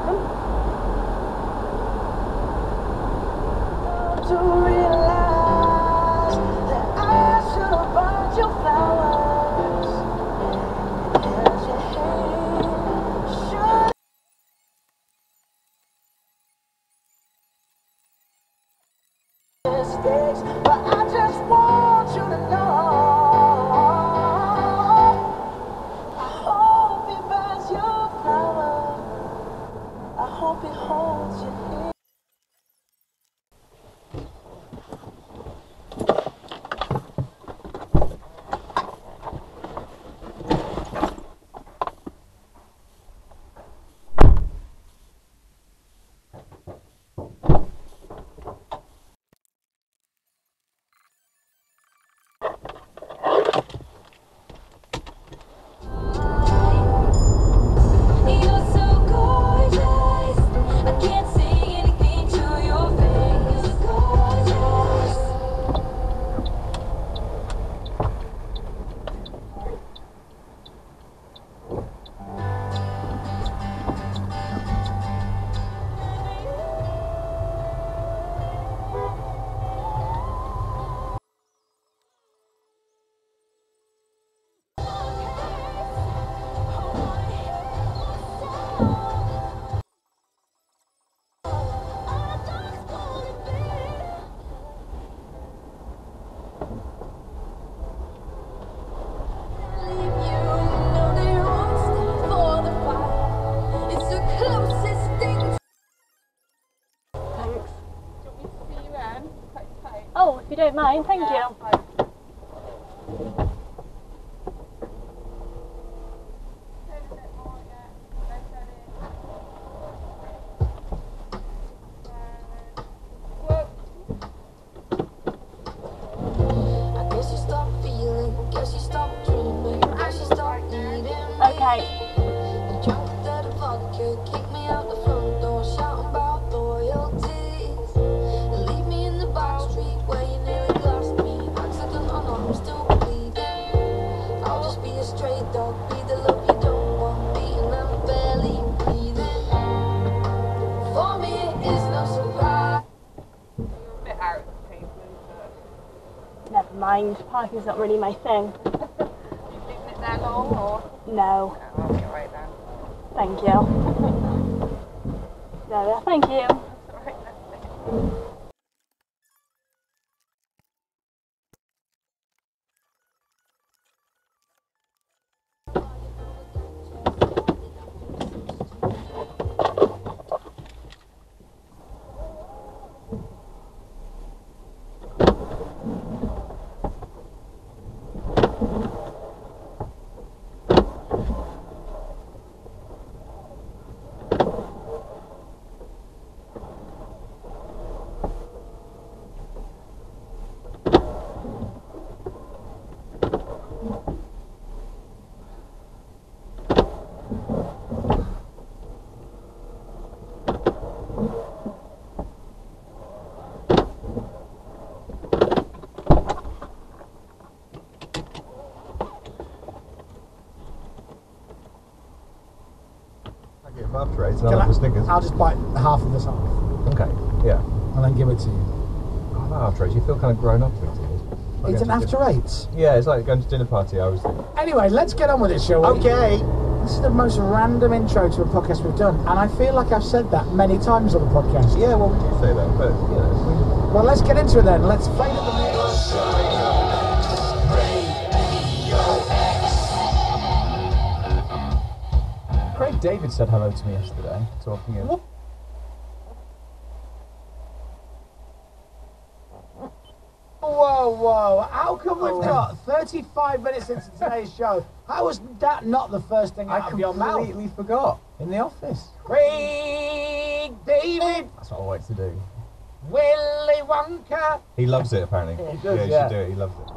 welcome. To realize that I should have bought your flowers. Held your hand, should mistakes, but I just want you to know. I hope he buys your flowers. I hope he holds your hand. Oh, if you don't mind, thank you. Okay. Never mind, parking's not really my thing. You leaving it there long or? No. Oh, I'll be alright then. Thank you. No, thank you. That's alright then. After eight, the stickers. I'll just bite half of this off. Okay, yeah. And then give it to you. Oh, no, after eight, you feel kind of grown up to it. Like It's an after eight. Yeah, it's like going to dinner party, I was thinking. Anyway, let's get on with it, shall we? Okay. This is the most random intro to a podcast we've done, and I feel like I've said that many times on the podcast. Yeah, well, we do say that, but, you know. Well, let's get into it then. Let's fade at the music. Craig David said hello to me yesterday, talking of... Whoa, how come we've got 35 minutes into today's show? How was that not the first thing out of your mouth? I completely forgot, in the office. Craig David! That's what I like to do. Willy Wonka! He loves it, apparently. He does, he should do it, he loves it.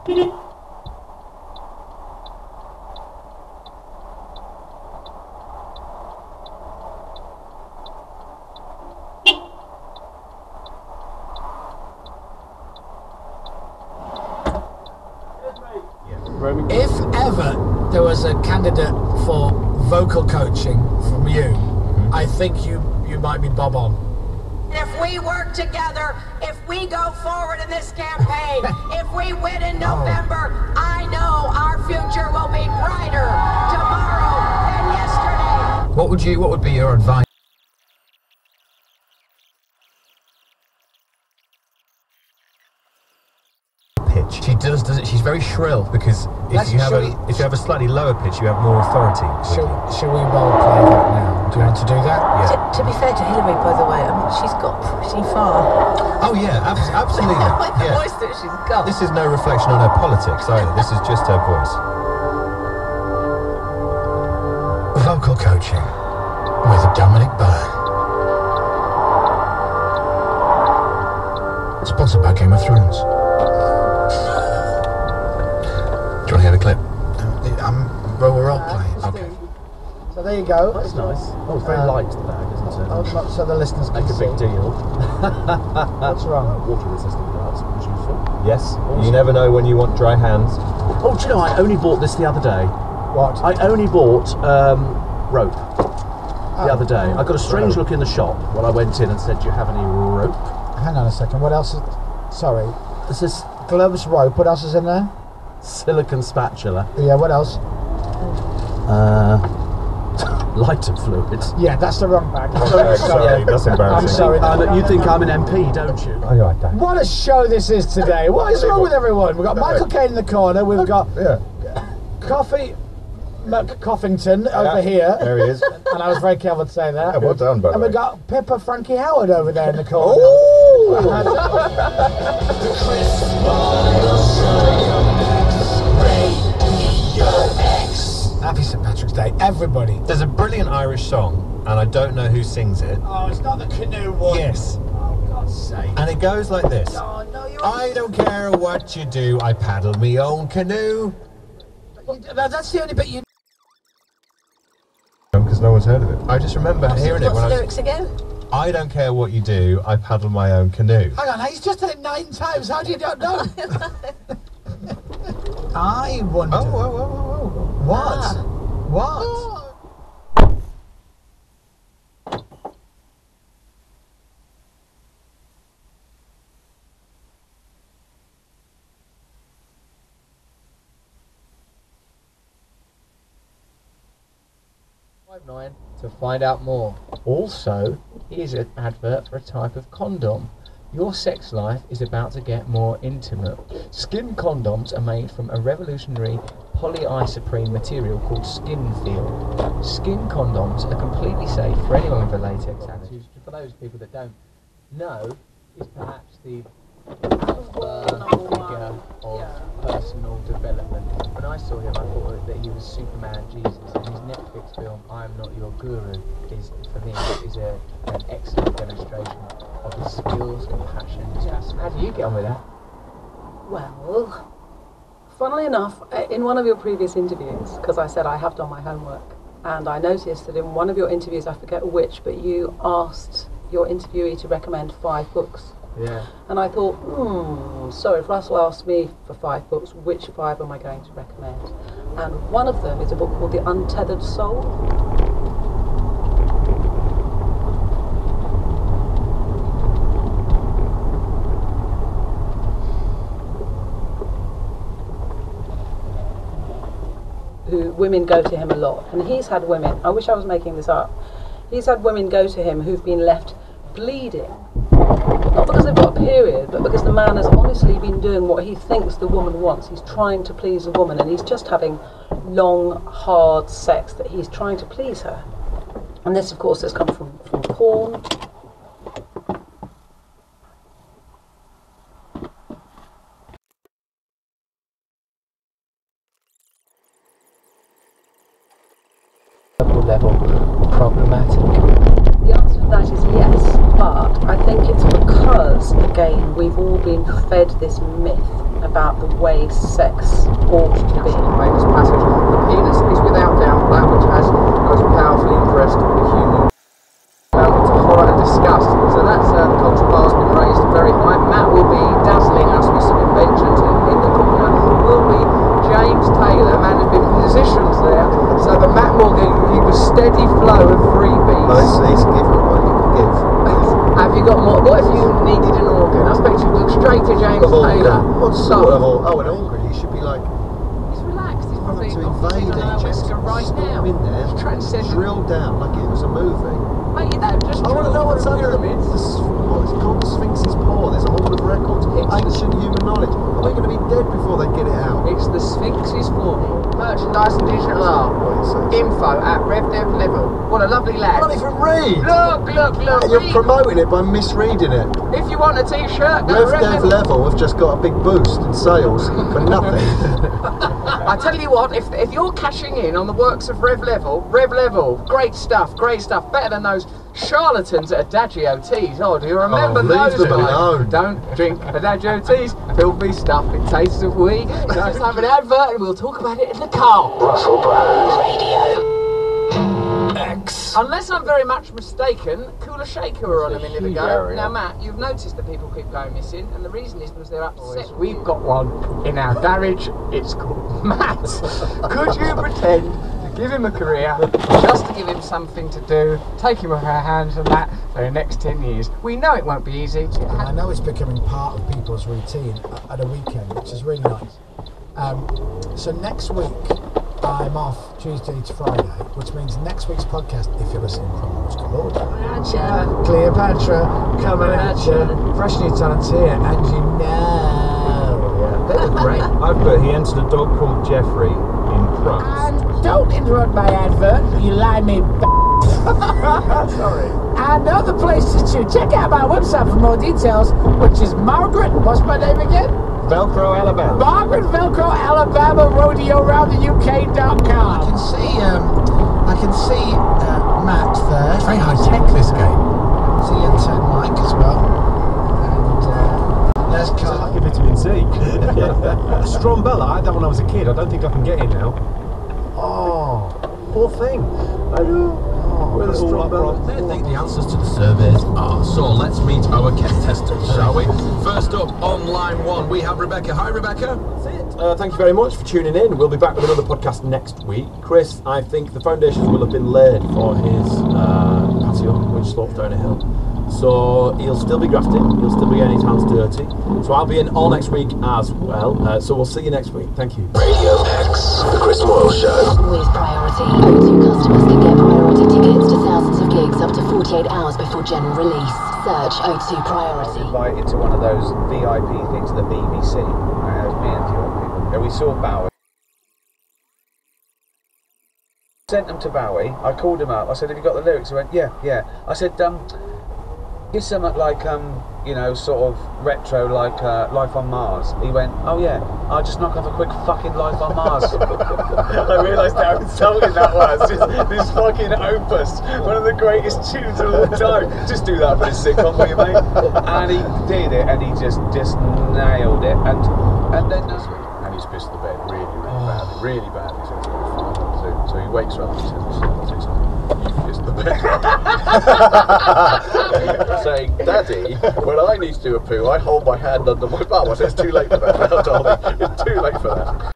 If ever there was a candidate for vocal coaching from you, I think you might be bob on. If we work together, if we go forward in this campaign, if we win in November, I know our future will be brighter tomorrow than yesterday. What would be your advice? Pitch. She does it? She's very shrill because if you have a slightly lower pitch, you have more authority. Shall we role play that now? Do you want to do that? Yeah. To be fair to Hillary, by the way, I mean, she's got pretty far. Oh yeah, absolutely. With the Yeah. voice that she's got. This is no reflection on her politics either. This is just her voice. Vocal coaching with Dominic Byrne. Sponsored by Game of Thrones. Do you want to hear the clip? Well, we're all playing. Okay. So there you go. That's nice. Oh, it's very light, the bag, isn't it? Oh, so the listeners can Make a see. big deal. What's wrong? Water resistant gloves, which is useful. Yes. You never know when you want dry hands. Oh, do you know, I only bought this the other day. What? I only bought rope the other day. I got a strange look in the shop when I went in and said, do you have any rope? Hang on a second. What else? Sorry. This is Gloves, rope. What else is in there? silicone spatula. Yeah. What else? Lighter fluid. Yeah, that's the wrong bag. Sorry, that's embarrassing. I'm sorry. You think I'm an MP, don't you? Oh, yeah, I don't. What a show this is today. What is wrong with everyone? We've got Michael Caine in the corner. We've got Coffee McCoffington over here. There he is. And I was very careful to say that. Yeah, well done, by the And way. we've got Pippa Frankie Howard over there in the corner. Happy St Patrick's Day, everybody. There's a brilliant Irish song, and I don't know who sings it. Oh, it's not the canoe one. Yes. Oh, God's sake. And it goes like this. Oh, no, you're... I don't care what you do, I paddle me own canoe. That's the only bit you... Because no one's heard of it. I just remember hearing it What's when the I lyrics again? I don't care what you do, I paddle my own canoe. Hang on, he's just done it 9 times. How do you not know? I wonder... Oh. What? What? To find out more. Also, here's an advert for a type of condom. Your sex life is about to get more intimate. Skin condoms are made from a revolutionary polyisoprene material called Skinfeel. Skin condoms are completely safe for anyone with a latex allergy. For those people that don't know, is perhaps the figure of personal development. When I saw him, I thought that he was Superman Jesus, and his Netflix film I Am Not Your Guru is, for me, is an excellent demonstration of his skills, compassion, his fascination. How do you get on with that? Well, funnily enough, in one of your previous interviews, because I said I have done my homework, and I noticed that in one of your interviews, I forget which, but you asked your interviewee to recommend 5 books. Yeah. And I thought, so if Russell asked me for 5 books, which 5 am I going to recommend? And one of them is a book called The Untethered Soul. Who women go to him a lot, and he's had women, I wish I was making this up, he's had women go to him who've been left bleeding, not because they've got a period, but because the man has honestly been doing what he thinks the woman wants. He's trying to please the woman, and he's just having long, hard sex that he's trying to please her. And this, of course, has come from porn. Level problematic. The answer to that is yes, but I think it's because, again, we've all been fed this myth about the way sex ought to be. Famous passage. The penis is without doubt that which has most powerfully impressed the human to horror and disgust. So that's the cultural bar's been raised very high. Matt will be dazzling us with some inventions. In the corner will be James Taylor, man who's been positioned there, so that Matt Morgan can keep a steady flow of freebies. Oh, he's given what you can give. Have you got more? What if you needed an organ? I expect you to look straight to James Taylor. What sort of organ? Oh, an organ. He should be like. He's relaxed. He's probably to invade Egypt. right now. In there, drill down like it was a movie. Mate, you don't just. I want to know what's under the pyramids. What's it called? The Sphinx's paw. There's a hall of records, ancient human knowledge. Are we going to be dead before they get it out? It's the Sphinx's paw. Merchandise and digital art. Info at RevDev level. What a lovely lad. Not even read. Look. And you're promoting it by misreading it. If you want a t-shirt, go to RevDev level have just got a big boost in sales for nothing. I tell you what, if you're cashing in on the works of Rev Level, great stuff, better than those charlatans at Adagio Teas. Oh, do you remember those leave them guys? alone. Don't drink Adagio Teas, filthy stuff, it tastes of wee. So it's time for an advert and we'll talk about it in the car. Russell Brand Radio. X. Unless I'm very much mistaken, Cooler Shaker were on a minute ago. Now, Matt, you've noticed that people keep going missing, and the reason is because they're upset. We've got one in our garage. It's called Matt. Could you pretend to give him a career, just to give him something to do, take him off our hands and that for the next 10 years? We know it won't be easy. I know it's becoming part of people's routine at a weekend, which is really nice. So next week, I'm off Tuesday to Friday, which means next week's podcast, if you're listening from Cleopatra, coming at you, fresh new talents here, and you know. They look great. I've put he entered a dog called Jeffrey in France. And don't interrupt my advert, you lie me Sorry. Another place to check out my website for more details, which is Margaret, what's my name again? Velcro, Alabama. Margaret Velcro, Alabama, rodeo around the UK.com. I can see Matt there. It's very high tech, this game. See intern Mike as well. And there's Carl. Like vitamin C. Strombella, I had that when I was a kid. I don't think I can get it now. Oh, poor thing. I know. Where the Strombella? I think the answers to the surveys are. So let's meet our Ken testers, shall we? First up, on line one, we have Rebecca. Hi, Rebecca. That's it. Thank you very much for tuning in. We'll be back with another podcast next week. Chris, I think the foundations will have been laid for his patio, which slopes down a hill. So he'll still be grafting, he'll still be getting his hands dirty. So I'll be in all next week as well. So we'll see you next week. Thank you. Radio X, The Chris Moyle Show. Always priority. O2 customers can get priority tickets to thousands of gigs up to 48 hours before general release. Search O2 Priority. Invited to one of those VIP things at the BBC. Me and a few other people. And we saw Bowie. Sent them to Bowie. I called him up. I said, have you got the lyrics? He went, yeah. I said, here's something like, you know, sort of retro, like Life on Mars. He went, oh yeah, I'll just knock off a quick fucking Life on Mars. I realised how insulting that was. This fucking opus, one of the greatest tunes of all time. Just do that for a sitcom, will you, mate? And he did it, and he just nailed it. And then and he's pissed the bed really badly. So he wakes up and says, you pissed the bed. Saying, Daddy, when I need to do a poo, I hold my hand under my bum. I said, it's too late for that now, darling. It's too late for that.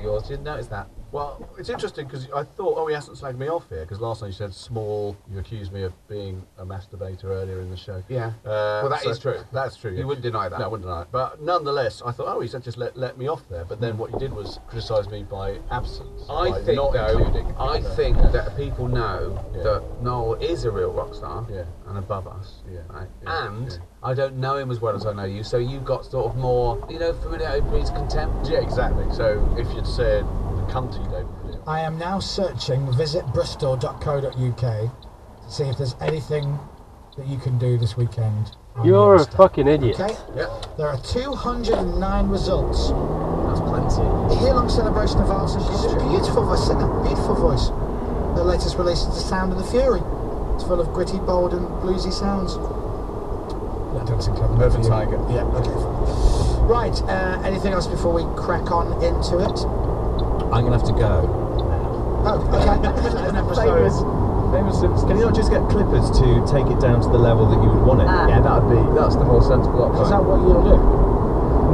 Yours. Didn't notice that. Well, it's interesting because I thought, oh, he hasn't slagged me off here because last time you said small, you accused me of being a masturbator earlier in the show. Yeah. Well, that is true. That's true. You wouldn't deny that. No, I wouldn't deny it. But nonetheless, I thought, oh, he said just let me off there. But then what you did was criticise me by absence. I think that people know that Noel is a real rock star and above us. Yeah. Right? And I don't know him as well as I know you, so you got sort of more, you know, familiarity breeds contempt. Yeah, exactly. So if you'd said come to you, David. I am now searching visitbristol.co.uk to see if there's anything that you can do this weekend You're a fucking idiot. Okay. Yeah. There are 209 results. That's plenty. A year-long celebration of arts and culture. Beautiful voice, singer. Beautiful voice. Her latest release is The Sound and the Fury. It's full of gritty, bold and bluesy sounds. I don't think I've River Tiger. Yeah, okay. Right, anything else before we crack on into it? I'm going to have to go. Oh, okay. Famous Simpsons. Can you not just get clippers to take it down to the level that you would want it? Yeah, that's the more sensible option. Is that what you'll do?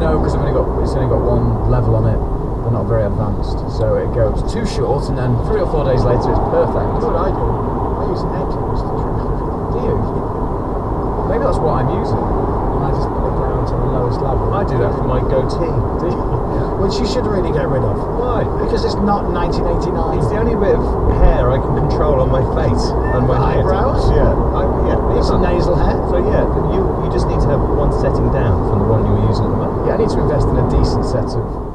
No, because it's only got one level on it. They're not very advanced, so it goes too short, and then 3 or 4 days later it's perfect. That's what I do. I use an edge to trim everything. Do you? Maybe that's what I'm using. And I just put it down to the lowest level. I do that for my goatee. Do you? Which you should really get rid of. Why? Because it's not 1989. It's the only bit of hair I can control on my face and my eyebrows. Yeah, It's a nasal hair. So yeah, you just need to have one setting down from the one you were using at the moment. Yeah, I need to invest in a decent set of.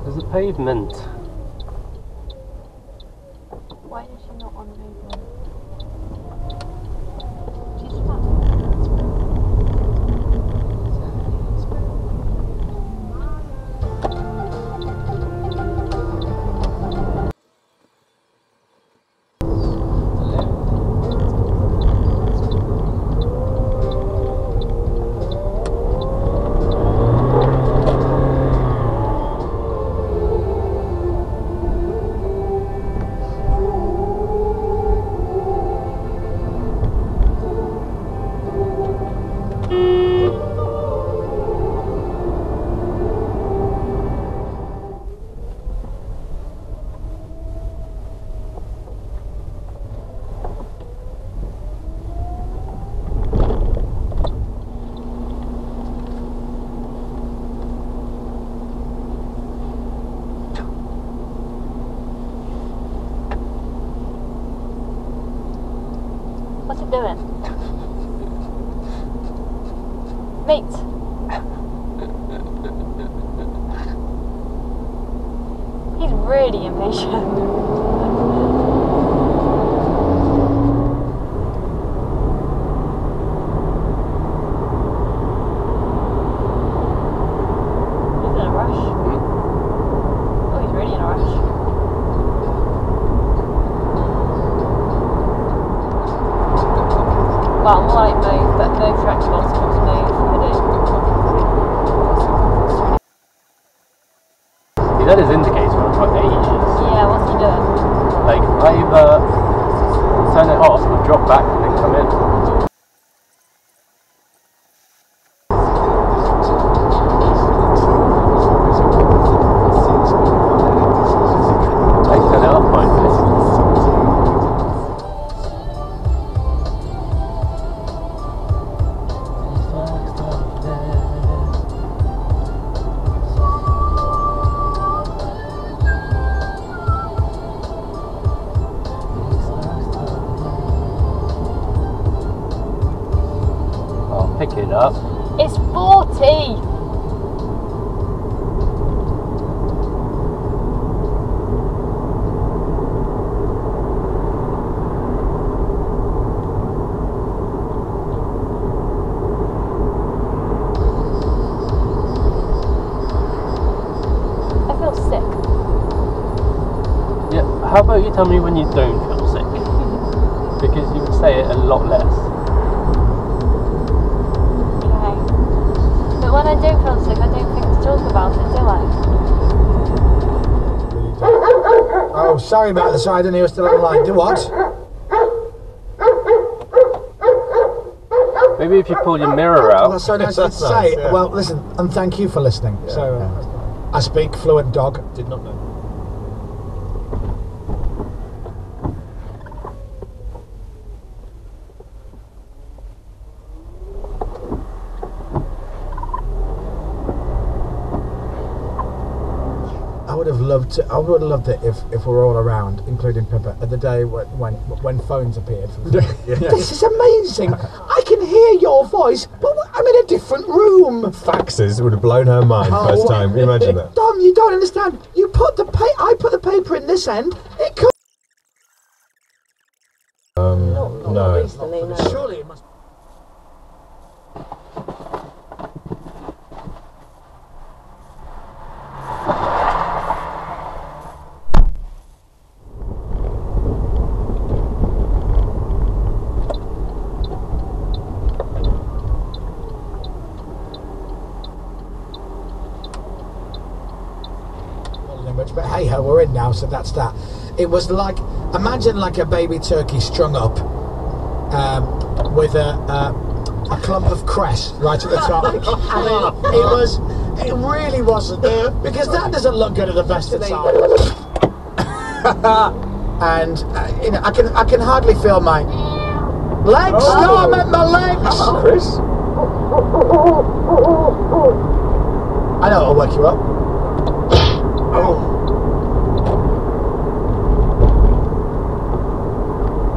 There's a pavement. Why is she not on pavement? What's it doing? Mate! He's really impatient. Well, light move, but no track bottles move, He's had his indicator on for ages. Yeah, what's he doing? Like, either turn it off or drop back and then come in. Turn it off, fine. Pick it up. It's 40! I feel sick. Yeah, how about you tell me when you don't feel sick? Because you would say it a lot less. But when I don't feel sick, I don't think to talk about it, do I? Oh, sorry about this. I didn't hear you still online. Do what? Maybe if you pull your mirror out. Well, that's so nice to say. Yeah. Well, listen, and thank you for listening. Yeah, so, I speak fluent dog. Did not know. would have loved to. I would have loved it if we're all around, including Pippa, at the day when phones appeared. This is amazing. I can hear your voice, but I'm in a different room. Faxes would have blown her mind first time. Can you imagine that? Dom, you don't understand. I put the paper in this end. It could. Not recently, no. Surely it must. But hey ho, we're in now, so that's that. It was like, imagine like a baby turkey strung up with a clump of cress right at the top. And it really wasn't, because that doesn't look good at the best of times. And you know, I can hardly feel my legs. Oh. No, I meant my legs. Chris? I know it'll wake you up. Oh.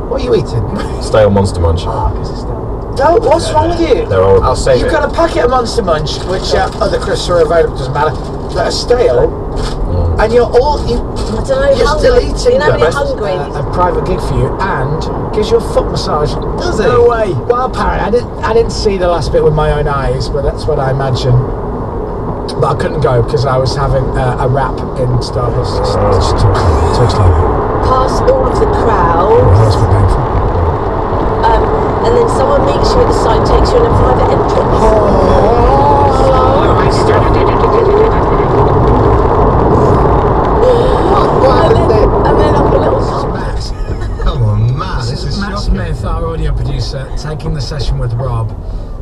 What are you eating? Stale Monster Munch. Don't, what's wrong with you? They're horrible. I'll save You've got a packet of Monster Munch, which other crisps are available, doesn't matter, that are stale, and you're still eating them. Hungry. A private gig for you, and gives you a foot massage. Does it? No way. Well, apparently, I didn't see the last bit with my own eyes, but that's what I imagine. But I couldn't go because I was having a wrap in Starbucks. Past all of the crowd. And then someone meets you at the side, takes you in a private entrance. And then up a little Come on, Matt. This is Matt Smith, our audio producer, taking the session with Rob.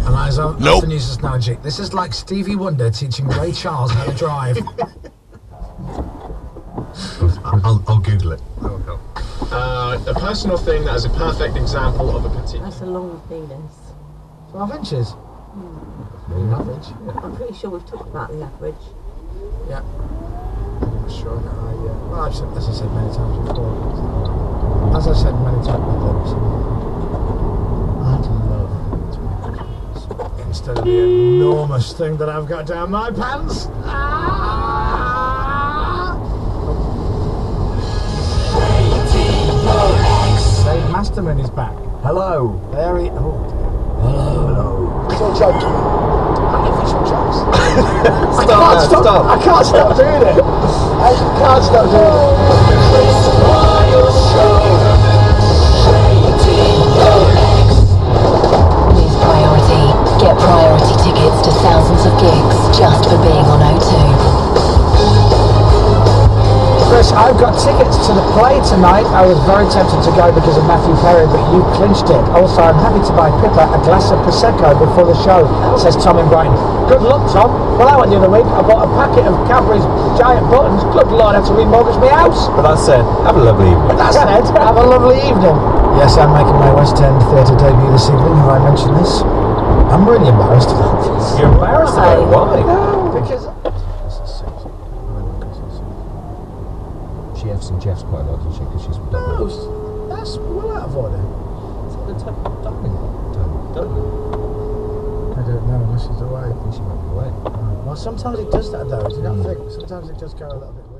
And as I often use this analogy, this is like Stevie Wonder teaching Ray Charles how to drive. I'll Google it. A personal thing that is a perfect example of a particular... That's a long penis. 12 inches. Average. Yeah. I'm pretty sure we've talked about the average. Yeah. I'm sure that well, as I said many times before. As I said many times before, I'd love instead of the enormous thing that I've got down my pants. Dave Masterman is back. Hello. There he. Hello. It's all joke. I'm official jokes. I can't stop doing it. I can't stop doing With Priority, get priority tickets to thousands of gigs just for being on O2. Chris, I've got tickets to the play tonight. I was very tempted to go because of Matthew Perry, but you clinched it. Also, I'm happy to buy Pippa a glass of Prosecco before the show, says Tom in Brighton. Good luck, Tom. Well, I went the other week. I bought a packet of Cadbury's giant buttons. Good Lord, I had to remortgage my house. But that said, have a lovely evening. But that said, have a lovely evening. Yes, I'm making my West End Theatre debut this evening. Have I mentioned this? I'm really embarrassed about this. You're embarrassed about it? Why? No, because... She F's and Jeff's quite a lot, doesn't she? Because she's No, that's well out of order. the type of darling. I don't know unless she's away. I think she might be away. Well, sometimes it does that though. Do you not think? Sometimes it does go a little bit weird.